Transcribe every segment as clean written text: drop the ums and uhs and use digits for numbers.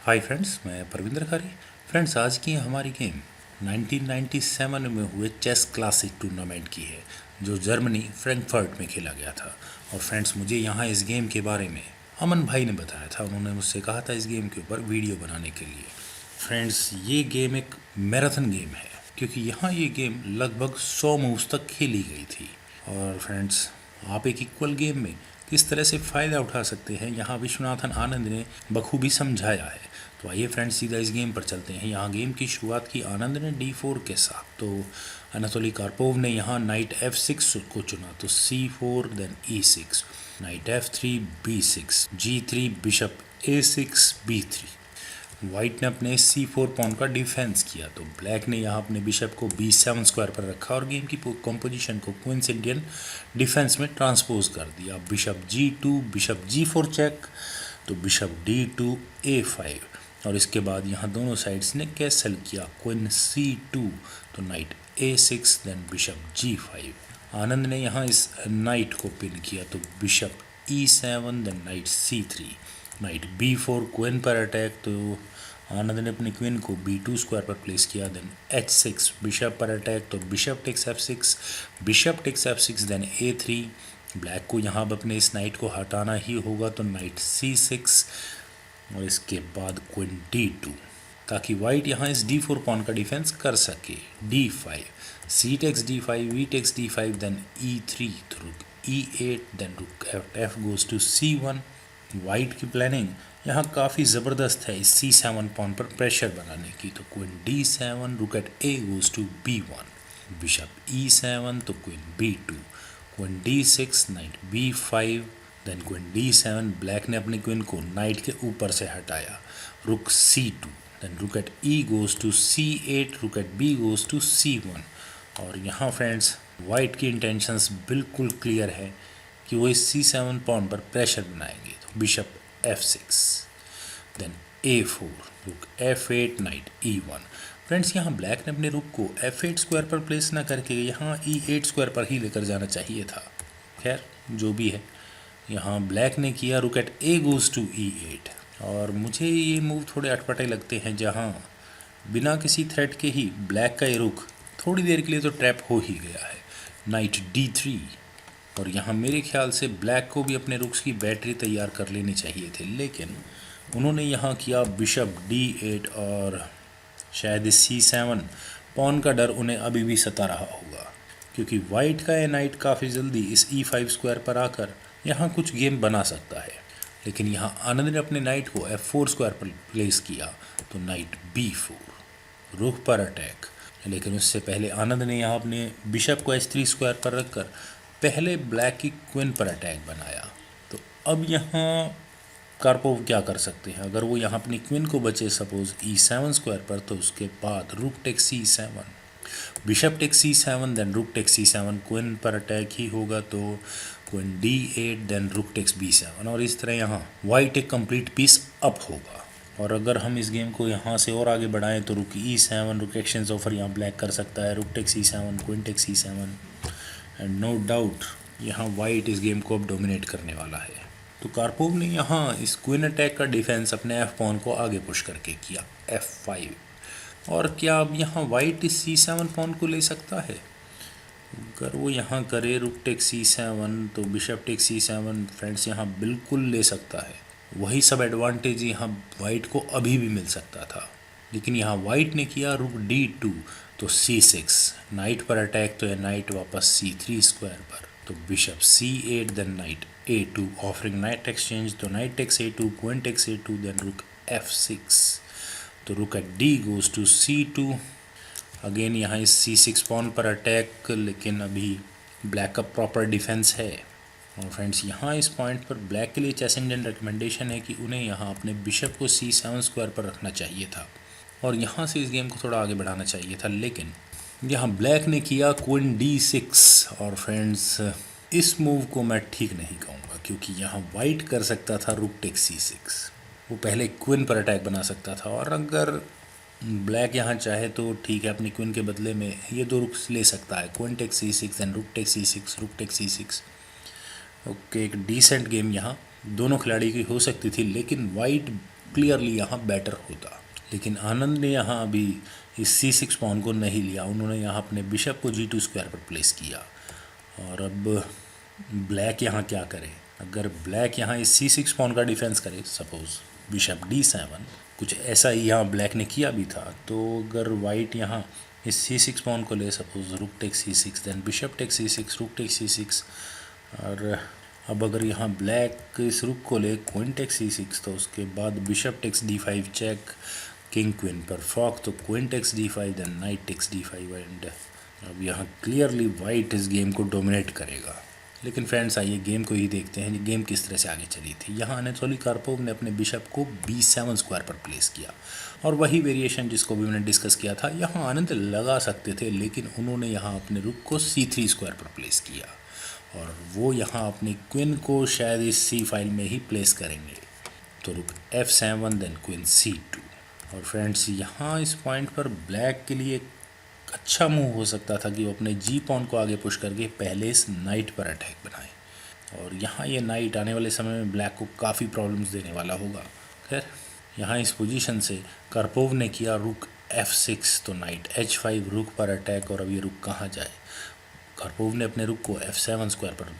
Hi friends, मैं परविंदर खारी। Friends, आज की हमारी गेम 1997 में हुए चेस क्लासिक टूर्नामेंट की है, जो जर्मनी फ्रैंकफर्ट में खेला गया था। और फ्रेंड्स, मुझे यहाँ इस गेम के बारे में अमन भाई ने बताया था। उन्होंने मुझसे कहा था इस गेम के ऊपर वीडियो बनाने के लिए। फ्रेंड्स, ये गेम एक मैराथन गेम है, क्योंकि यहाँ ये गेम लगभग 100 मूव्स तक खेली गई थी। और फ्रेंड्स, आप एक इक्वल गेम में किस तरह से फ़ायदा उठा सकते हैं, यहाँ विश्वनाथन आनंद ने बखूबी समझाया है। तो आइए फ्रेंड्स, सीधा इस गेम पर चलते हैं। यहाँ गेम की शुरुआत की आनंद ने D4 के साथ। तो अनातोली कार्पोव ने यहाँ नाइट F6 को चुना, तो C4 then E6, night F3 B6, G3, bishop A6 B3। White ने अपने C4 पॉन का डिफेंस किया, तो ब्लैक ने यहाँ अपने बिशप को B7 स्क्वायर पर रखा और गेम की कंपोजिशन को क्वींस इंडियन डिफेंस में ट्रांसपोज कर दिया। Bishop G2, bishop G4 check, तो बिशप D2 A5, और इसके बाद यहाँ दोनों साइड्स ने कैसल किया, क्वीन C2, तो night A6 then bishop G5। आनंद ने यहाँ इस नाइट को पिन किया, तो bishop E7 then knight C3, knight B4 queen पर अटैक, तो आनंद ने अपनी क्वीन को B2 स्क्वायर पर प्लेस किया। देन H6 बिशप पर अटैक, तो bishop takes F6, bishop takes F6 then A3। Black को यहाँ अब अपने इस नाइट को हटाना ही होगा, तो नाइट C6, और इसके बाद क्वीन D2, ताकि वाइट यहाँ इस D4 पॉन का डिफेंस कर सके। D5, C takes D5, V takes D5 then E3, तो rook E8 then rook F goes to C1। White की प्लानिंग यहाँ काफ़ी ज़बरदस्त है इस C7 पॉन पर प्रेशर बनाने की, तो queen D7, rook at A goes to B1, bishop E7, तो queen B2, queen D6, knight B5 then queen D7। Black ने अपनी क्वीन को नाइट के ऊपर से हटाया, रुक C2, देन रुक at E goes to C8, रुक eight B goes to C1। और यहाँ फ्रेंड्स, वाइट की इंटेंशंस बिल्कुल क्लियर है कि वो इस C7 पॉन पर प्रेशर बनाएंगे, तो बिशप F6 देन A4, रुक F8, नाइट E1। फ्रेंड्स, यहाँ ब्लैक ने अपने रुक को F8 स्क्वायर पर प्लेस ना करके यहाँ E8 स्क्वायर पर ही लेकर जाना चाहिए था। खैर, जो भी है, यहाँ ब्लैक ने किया रुक at A goes to E8। और मुझे ये मूव थोड़े अटपटे लगते हैं, जहाँ बिना किसी थ्रेट के ही ब्लैक का ये रुक थोड़ी देर के लिए तो ट्रैप हो ही गया है। नाइट D3, और यहाँ मेरे ख्याल से ब्लैक को भी अपने रुक्स की बैटरी तैयार कर लेनी चाहिए थे, लेकिन उन्होंने यहाँ किया बिशप D8, और शायद इस C7 पॉन का डर उन्हें अभी भी सता रहा होगा, क्योंकि वाइट का ये नाइट काफ़ी जल्दी इस E5 स्क्वायर पर आकर यहाँ कुछ गेम बना सकता है। लेकिन यहाँ आनंद ने अपने नाइट को F4 स्क्वायर पर प्लेस किया, तो नाइट B4, रुख पर अटैक। लेकिन उससे पहले आनंद ने यहाँ अपने बिशप को H3 स्क्वायर पर रखकर पहले ब्लैक की क्वीन पर अटैक बनाया। तो अब यहाँ कार्पोव क्या कर सकते हैं, अगर वो यहाँ अपनी क्वीन को बचे सपोज E7 स्क्वायर पर, तो उसके बाद rook take C7, bishop take C7 then rook take C7, queen पर अटैक ही होगा, तो queen D8 then rook takes B7, और इस तरह यहाँ वाइट एक कंप्लीट पीस अप होगा। और अगर हम इस गेम को यहाँ से और आगे बढ़ाएं, तो रुक E7, रुक एक्सचेंज ऑफर यहाँ ब्लैक कर सकता है, rook take C7, queen take C7, and no doubt यहाँ वाइट इस गेम को अब डोमिनेट करने वाला है। तो कार्पोव ने यहाँ इस क्वीन अटैक का डिफेंस अपने F पॉन को आगे पुश करके किया, F5। और क्या अब यहाँ वाइट इस C7 पॉन को ले सकता है? अगर वो यहाँ करे रुक टेक C7, तो बिशप टेक C7 फ्रेंड्स यहाँ बिल्कुल ले सकता है। वही सब एडवांटेज यहाँ वाइट को अभी भी मिल सकता था, लेकिन यहाँ वाइट ने किया रुक D2, तो C6, नाइट पर अटैक, तो यह नाइट वापस C3 स्क्वायर पर, तो bishop C8 then knight A2, offering knight exchange, तो knight takes A2, queen takes A2 then rook F6, तो rook at D goes to C2। Again यहाँ इस C6 पॉन पर अटैक, लेकिन अभी ब्लैक का प्रॉपर डिफेंस है। और फ्रेंड्स, यहाँ इस पॉइंट पर ब्लैक के लिए चेस इंडियन रिकमेंडेशन है कि उन्हें यहाँ अपने बिशप को C7 स्क्वायर पर रखना चाहिए था और यहाँ से इस गेम को थोड़ा आगे बढ़ाना चाहिए था, लेकिन यहाँ ब्लैक ने किया क्वीन D6। और फ्रेंड्स, इस मूव को मैं ठीक नहीं कहूँगा, क्योंकि यहाँ वाइट कर सकता था रुक टेक C6, वो पहले क्वीन पर अटैक बना सकता था, और अगर ब्लैक यहाँ चाहे तो ठीक है, अपनी क्वीन के बदले में ये दो रुक्स ले सकता है, क्वीन टेक C6 एंड रुक take C6, rook take C6। Okay, एक डिसेंट गेम यहाँ दोनों खिलाड़ी की हो सकती थी, लेकिन वाइट क्लियरली यहाँ बेटर होता। लेकिन आनंद ने यहाँ अभी इस C6 पॉन को नहीं लिया, उन्होंने यहाँ अपने बिशप को G2 स्क्वायर पर प्लेस किया। और अब ब्लैक यहाँ क्या करे, अगर ब्लैक यहाँ इस C6 पॉन का डिफेंस करे, सपोज बिशप D7, कुछ ऐसा ही यहाँ ब्लैक ने किया भी था, तो अगर वाइट यहाँ इस C6 पॉन को ले, सपोज रुक take C6, then bishop take C6, rook take C6, और अब अगर यहाँ ब्लैक इस रुक को ले क्वीन टेक C6, तो उसके बाद bishop takes D5 check, king queen पर फॉक, तो queen takes D5, then knight takes D5, and अब यहाँ क्लियरली वाइट इस गेम को डोमिनेट करेगा। लेकिन फ्रेंड्स आइए गेम को ही देखते हैं, गेम किस तरह से आगे चली थी। यहाँ अनातोली कार्पोव ने अपने बिशप को B7 स्क्वायर पर प्लेस किया, और वही वेरिएशन जिसको भी मैंने डिस्कस किया था, यहाँ आनंद लगा सकते थे, लेकिन उन्होंने यहाँ अपने रुक को C3 स्क्वायर पर प्लेस किया, और वो यहाँ अपनी क्वीन को शायद इस C फाइल में ही प्लेस करेंगे। तो रुक F7, देन क्वीन C2। और फ्रेंड्स यहाँ इस पॉइंट पर ब्लैक के लिए अच्छा मूव हो सकता था कि वो अपने जी पॉन को आगे पुश करके पहले इस नाइट पर अटैक बनाए, और यहाँ ये नाइट आने वाले समय में ब्लैक को काफ़ी प्रॉब्लम्स देने वाला होगा। खैर यहाँ इस पोजीशन से कार्पोव ने किया रुक F6, तो नाइट H5, रुक पर अटैक, और अब ये रुक कहाँ जाए। कार्पोव ने अपने रुक को F7 स्क्वायर पर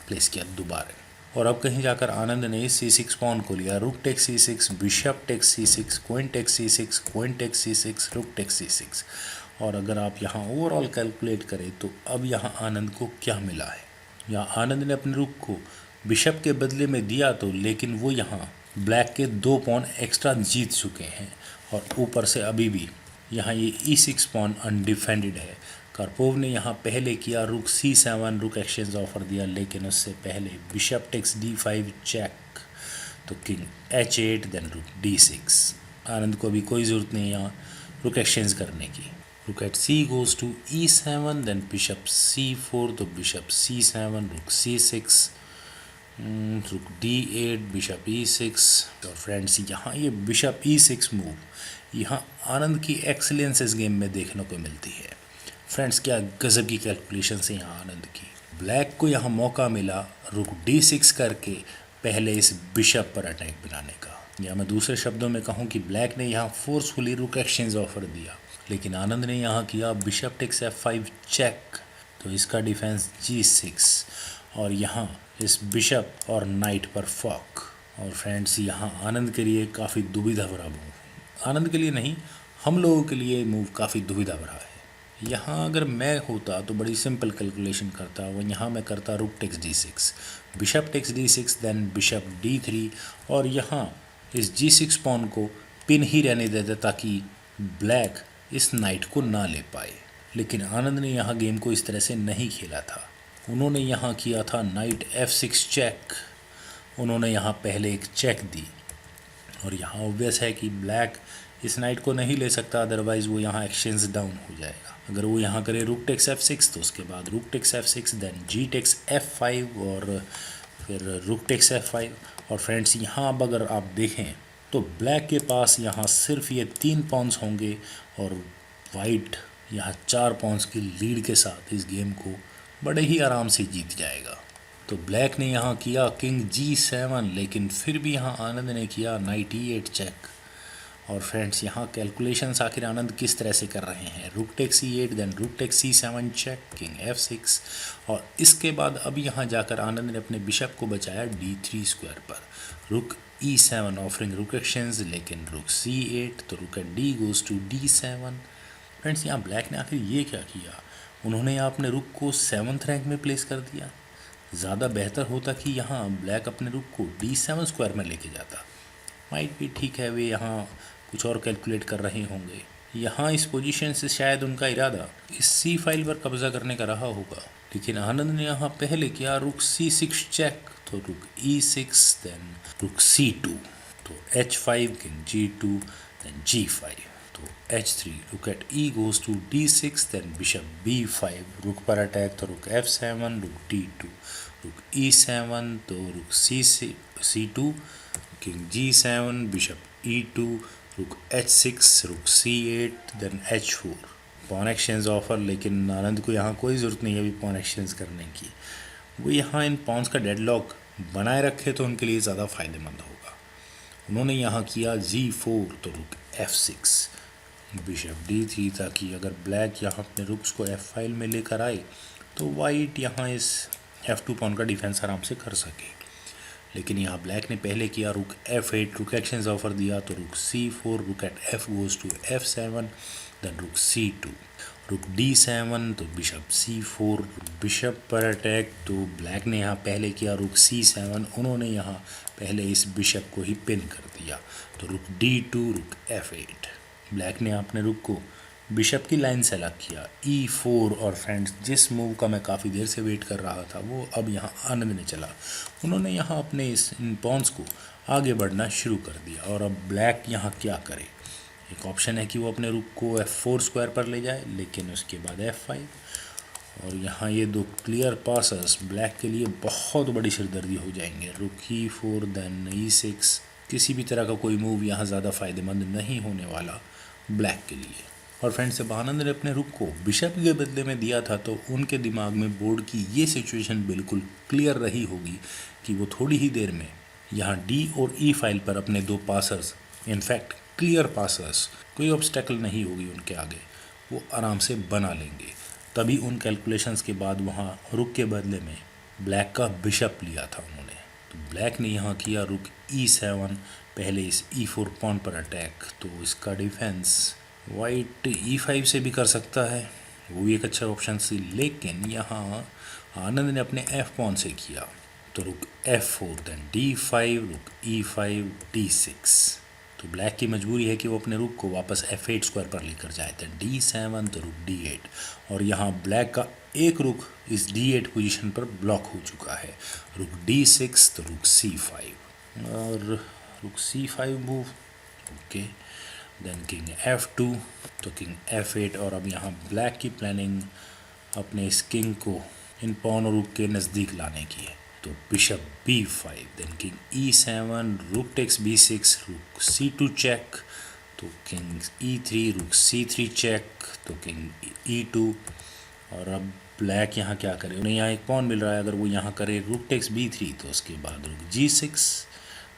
प्लेस किया दोबारा, और अब कहीं जाकर आनंद ने C6 पॉन को लिया, rook take C6, bishop take C6, queen take C6, queen take C6, rook take C6। और अगर आप यहाँ ओवरऑल कैलकुलेट करें तो अब यहाँ आनंद को क्या मिला है, यहाँ आनंद ने अपने रुक को बिशप के बदले में दिया तो, लेकिन वो यहाँ ब्लैक के 2 पॉन एक्स्ट्रा जीत चुके हैं, और ऊपर से अभी भी यहाँ ये E6 पॉन अनडिफेंडेड है। कार्पोव ने यहाँ पहले किया रुक C7, रुक एक्सचेंज ऑफर दिया, लेकिन उससे पहले बिशप टेक्स D5 चेक, तो king H8, then rook D6। आनंद को अभी कोई ज़रूरत नहीं यहाँ रुक एक्सचेंज करने की। Rook at C goes to E7, then bishop C4, तो बिशप C7, रुक C6, रुक D8, बिशप E6। और फ्रेंड्स यहाँ ये बिशप E6 मूव, यहाँ आनंद की एक्सीलेंस इस गेम में देखने को मिलती है। फ्रेंड्स क्या गजब की कैलकुलेशन है यहाँ आनंद की। ब्लैक को यहाँ मौका मिला रुक D6 करके पहले इस बिशप पर अटैक बनाने का, या मैं दूसरे शब्दों में कहूँ कि ब्लैक ने यहाँ फोर्सफुली रुक एक्सचेंज ऑफर दिया, लेकिन आनंद ने यहाँ किया बिशप टेक्स F5 चेक, तो इसका डिफेंस G6, और यहाँ इस बिशप और नाइट पर फॉक। और फ्रेंड्स यहाँ आनंद के लिए काफ़ी दुविधा भरा मूव, आनंद के लिए नहीं, हम लोगों के लिए मूव काफ़ी दुविधा भरा है। यहाँ अगर मैं होता तो बड़ी सिंपल कैलकुलेशन करता, वो यहाँ मैं करता rook takes D6, bishop takes D6, then bishop D3, और यहाँ इस G6 पॉन को पिन ही रहने देता ताकि ब्लैक इस नाइट को ना ले पाए। लेकिन आनंद ने यहाँ गेम को इस तरह से नहीं खेला था, उन्होंने यहाँ किया था नाइट F6 चेक, उन्होंने यहाँ पहले एक चेक दी, और यहाँ ऑब्वियस है कि ब्लैक इस नाइट को नहीं ले सकता, अदरवाइज़ वो यहाँ एक्सचेंज डाउन हो जाएगा। अगर वो यहाँ करे रुक टेक्स F6, तो उसके बाद rook takes F6, then G takes F5, और फिर रुक टेक्स F5। और फ्रेंड्स यहाँ अब अगर आप देखें तो ब्लैक के पास यहाँ सिर्फ ये 3 पॉन्स होंगे, और वाइट यहाँ 4 पॉन्स की लीड के साथ इस गेम को बड़े ही आराम से जीत जाएगा। तो ब्लैक ने यहाँ किया किंग G7, लेकिन फिर भी यहाँ आनंद ने किया नाइट E8 चेक। और फ्रेंड्स यहाँ कैलकुलेशंस आखिर आनंद किस तरह से कर रहे हैं, rook takes E8, then rook takes C7 check, king F6, और इसके बाद अब यहाँ जाकर आनंद ने अपने बिशप को बचाया D3 स्क्वायर पर, रुक E7 ऑफरिंग रुक एक्सचेंज, लेकिन रुक C8, तो rook at D goes to D7। Friends यहाँ ब्लैक ने आखिर ये क्या किया, उन्होंने यहाँ अपने रुक को 7th रैंक में प्लेस कर दिया। ज़्यादा बेहतर होता कि यहाँ ब्लैक अपने रुक को D7 स्क्वायर में लेके जाता। माइट भी ठीक है, वे यहाँ कुछ और कैलकुलेट कर रहे होंगे। यहाँ इस पोजीशन से शायद उनका इरादा इस C फाइल पर कब्जा करने का रहा होगा, लेकिन आनंद ने यहाँ पहले किया रुक C6 चेक, तो रुक E6, देन रुक C2, तो H5, king G2, then G5, तो H3, rook at E goes to D6, then bishop B5, rook पर अटैक, तो रुक F7, रुक D2, रुक E7, तो रुक C2, king G7, bishop E2, रुक H6, रुक C8, then H4, pawn exchange offer. लेकिन आनंद को यहाँ कोई ज़रूरत नहीं है अभी पॉन एक्सचेंज करने की, वो यहाँ इन पॉन्स का डेडलॉक बनाए रखे तो उनके लिए ज़्यादा फ़ायदेमंद होगा। उन्होंने यहाँ किया G4 तो रुक F6, बिशप D3 ताकि अगर ब्लैक यहाँ अपने रुक्स को F फाइल में लेकर आए तो वाइट यहाँ इस F2 पॉन का डिफेंस आराम से कर सके। लेकिन यहाँ ब्लैक ने पहले किया रुक F8, रुक एक्शंस ऑफर दिया तो rook C4, rook at F goes to F7, then rook C2, rook D7 तो बिशप C4, बिशप पर अटैक तो ब्लैक ने यहाँ पहले किया रुक C7, उन्होंने यहाँ पहले इस बिशप को ही पिन कर दिया तो रुक D2, रुक F8, ब्लैक ने अपने रुक को बिशप की लाइन से अलग किया E4। और फ्रेंड्स जिस मूव का मैं काफ़ी देर से वेट कर रहा था वो अब यहाँ आनंद ने चला, उन्होंने यहाँ अपने इन पॉन्स को आगे बढ़ना शुरू कर दिया। और अब ब्लैक यहाँ क्या करे, एक ऑप्शन है कि वो अपने रुक को F4 स्क्वायर पर ले जाए, लेकिन उसके बाद F5 और यहाँ ये दो क्लियर पासर्स ब्लैक के लिए बहुत बड़ी सिरदर्दी हो जाएंगे। रुक E4 देन E6, किसी भी तरह का कोई मूव यहाँ ज़्यादा फ़ायदेमंद नहीं होने वाला ब्लैक के लिए। और फ्रेंड्स जब आनंद ने अपने रुक को बिशप के बदले में दिया था तो उनके दिमाग में बोर्ड की ये सिचुएशन बिल्कुल क्लियर रही होगी कि वो थोड़ी ही देर में यहाँ डी और ई फाइल पर अपने दो पासर्स, इनफैक्ट क्लियर पासर्स, कोई ऑब्स्टेकल नहीं होगी उनके आगे, वो आराम से बना लेंगे। तभी उन कैलकुलेशंस के बाद वहाँ रुक के बदले में ब्लैक का बिशप लिया था उन्होंने। तो ब्लैक ने यहाँ किया रुक E7, पहले इस E4 पॉन पर अटैक, तो इसका डिफेंस वाइट E5 से भी कर सकता है, वो भी एक अच्छा ऑप्शन थी। लेकिन यहाँ आनंद ने अपने F पॉन से किया तो रुक F4 देन D5, रुक E5 D6, तो ब्लैक की मजबूरी है कि वो अपने रुक को वापस F8 स्क्वायर पर लेकर जाए। तो D7 तो रुक D8 और यहाँ ब्लैक का एक रुक इस D8 पोजीशन पर ब्लॉक हो चुका है। रुक D6 तो रुक C5 और रुक C5 move, okay, then king F2 तो किंग F8। और अब यहाँ ब्लैक की प्लानिंग अपने इस किंग को इन पॉन और रुक के नज़दीक लाने की है। तो bishop B5 then king E7, rook takes B6, रुक C2 चेक, तो किंग E3, रुक C3 चेक, तो किंग E2। और अब ब्लैक यहाँ क्या करे, उन्हें यहाँ एक पॉन मिल रहा है, अगर वो यहाँ करे रुक टेक्स B3 तो उसके बाद रुक G6,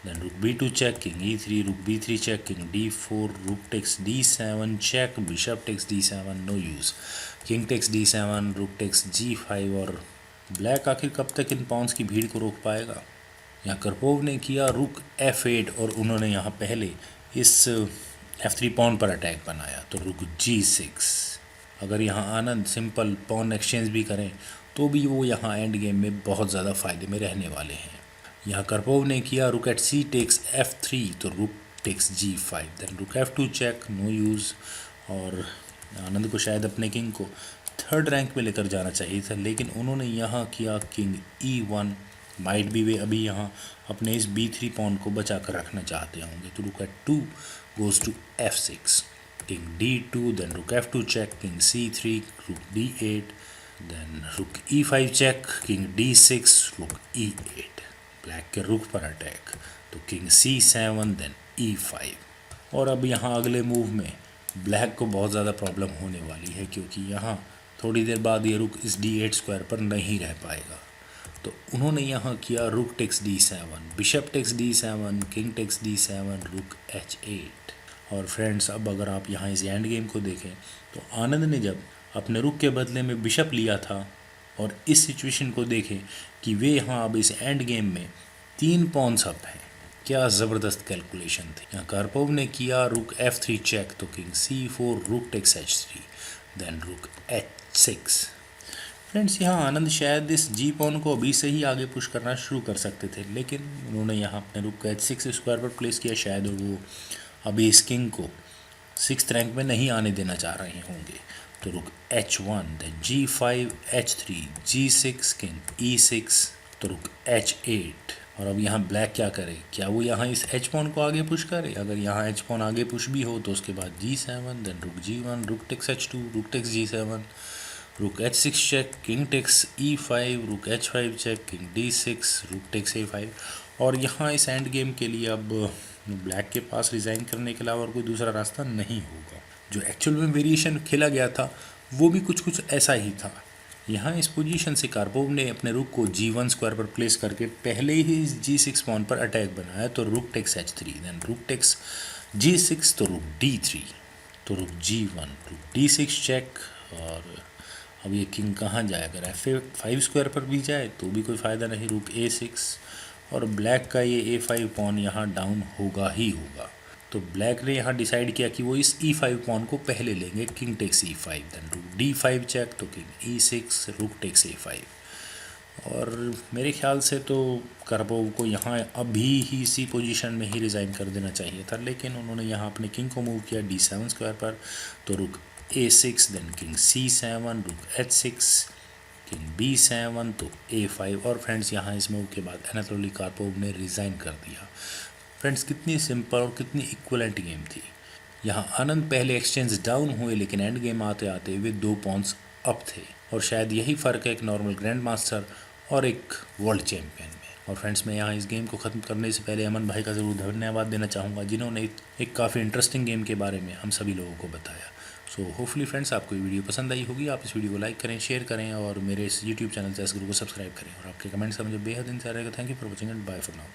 देन रुक B2 चेक, किंग E3, रुक B3 check, king D4, rook takes D7 check, bishop takes D7 no use, king takes D7, rook takes G5। और ब्लैक आखिर कब तक इन पॉन्स की भीड़ को रोक पाएगा। यहाँ करपोव ने किया रुक F8 और उन्होंने यहाँ पहले इस F3 पॉन पर अटैक बनाया तो रुक G6। अगर यहाँ आनंद सिंपल पॉन एक्सचेंज भी करें तो भी वो यहाँ एंड गेम में बहुत ज़्यादा फ़ायदे में रहने वाले हैं। यहाँ करपोव ने किया रुक एट C टेक्स F3 तो rook takes G5, then rook F2 check no use. और आनंद को शायद अपने किंग को थर्ड रैंक में लेकर जाना चाहिए था, लेकिन उन्होंने यहाँ किया किंग E1, माइट भी वे अभी यहाँ अपने इस B3 पॉन को बचा कर रखना चाहते होंगे। तो rook at 2 goes to F6, king D2, then rook F2 check, king C3, रुक D8, देन रुक E5 चेक, किंग D6, रुक E8, ब्लैक के रुक पर अटैक तो किंग C7 देन E5। और अब यहाँ अगले मूव में ब्लैक को बहुत ज़्यादा प्रॉब्लम होने वाली है, क्योंकि यहाँ थोड़ी देर बाद ये रुक इस D8 स्क्वायर पर नहीं रह पाएगा। तो उन्होंने यहाँ किया rook takes D7, bishop takes D7, king takes D7, rook H8। और फ्रेंड्स अब अगर आप यहाँ इस एंड गेम को देखें तो आनंद ने जब अपने रुक के बदले में बिशप लिया था और इस सिचुएशन को देखें कि वे यहाँ अब इस एंड गेम में 3 पॉन्स अप हैं, क्या ज़बरदस्त कैलकुलेशन थी। यहाँ कार्पोव ने किया रुक F3 चेक तो king C4, rook takes H3, then रुक H6। फ्रेंड्स यहाँ आनंद शायद इस जी पॉन को अभी से ही आगे पुश करना शुरू कर सकते थे, लेकिन उन्होंने यहाँ अपने रुक को H6 स्क्वायर पर प्लेस किया, शायद वो अभी इस किंग को 6th रैंक में नहीं आने देना चाह रहे होंगे। तो रुक H1 then G5 H3 G6, king E6 तो रुक H8। और अब यहाँ ब्लैक क्या करे, क्या वो यहाँ इस H पॉन को आगे पुश करे। अगर यहाँ H पॉन आगे पुश भी हो तो उसके बाद G7 देन रुक G1, rook takes H2, rook takes G7, रुक H6 check, king takes E5, रुक H5 check, king D6, rook takes A5। और यहाँ इस एंड गेम के लिए अब ब्लैक के पास रिज़ाइन करने के अलावा और कोई दूसरा रास्ता नहीं होगा। जो एक्चुअल में वेरिएशन खेला गया था वो भी कुछ ऐसा ही था यहाँ इस पोजीशन से कार्पोव ने अपने रुक को G1 स्क्वायर पर प्लेस करके पहले ही G6 पॉन पर अटैक बनाया, तो rook takes H3, then rook takes G6, तो रुक D3, तो रुक G1, रुक D6 चेक। और अब ये किंग कहाँ जाए, अगर F5 स्क्वायर पर भी जाए तो भी कोई फ़ायदा नहीं, रुक A6, और ब्लैक का ये A5 पॉन यहाँ डाउन होगा ही होगा। तो ब्लैक ने यहाँ डिसाइड किया कि वो इस E5 पॉन को पहले लेंगे, किंग टेक्स E5, देन रुक D5 चेक, तो king E6, rook takes A5। और मेरे ख्याल से तो कार्पोव को यहाँ अभी ही इसी पोजीशन में ही रिज़ाइन कर देना चाहिए था, लेकिन उन्होंने यहाँ अपने किंग को मूव किया D7 स्क्वायर पर, तो रुक A6, देन किंग C7, रुक H6, किंग B7, तो A5। और फ्रेंड्स यहाँ इस मूव के बाद एनाटोली कार्पोव ने रिज़ाइन कर दिया। फ्रेंड्स कितनी सिंपल और कितनी इक्वलेंट गेम थी। यहाँ आनंद पहले एक्सचेंज डाउन हुए, लेकिन एंड गेम आते आते वे 2 पॉन्स अप थे, और शायद यही फ़र्क है एक नॉर्मल ग्रैंड मास्टर और एक वर्ल्ड चैम्पियन में। और फ्रेंड्स मैं यहाँ इस गेम को ख़त्म करने से पहले अमन भाई का ज़रूर धन्यवाद देना चाहूँगा, जिन्होंने एक काफ़ी इंटरेस्टिंग गेम के बारे में हम सभी लोगों को बताया। सो होपफुली फ्रेंड्स आपको ये वीडियो पसंद आई होगी। आप इस वीडियो को लाइक करें, शेयर करें, और मेरे इस यूट्यूब चैनल चेस गुरु को सब्सक्राइब करें, और आपके कमेंट्स का मुझे बेहद इंतजार रहेगा। Thank you for watching and bye for now.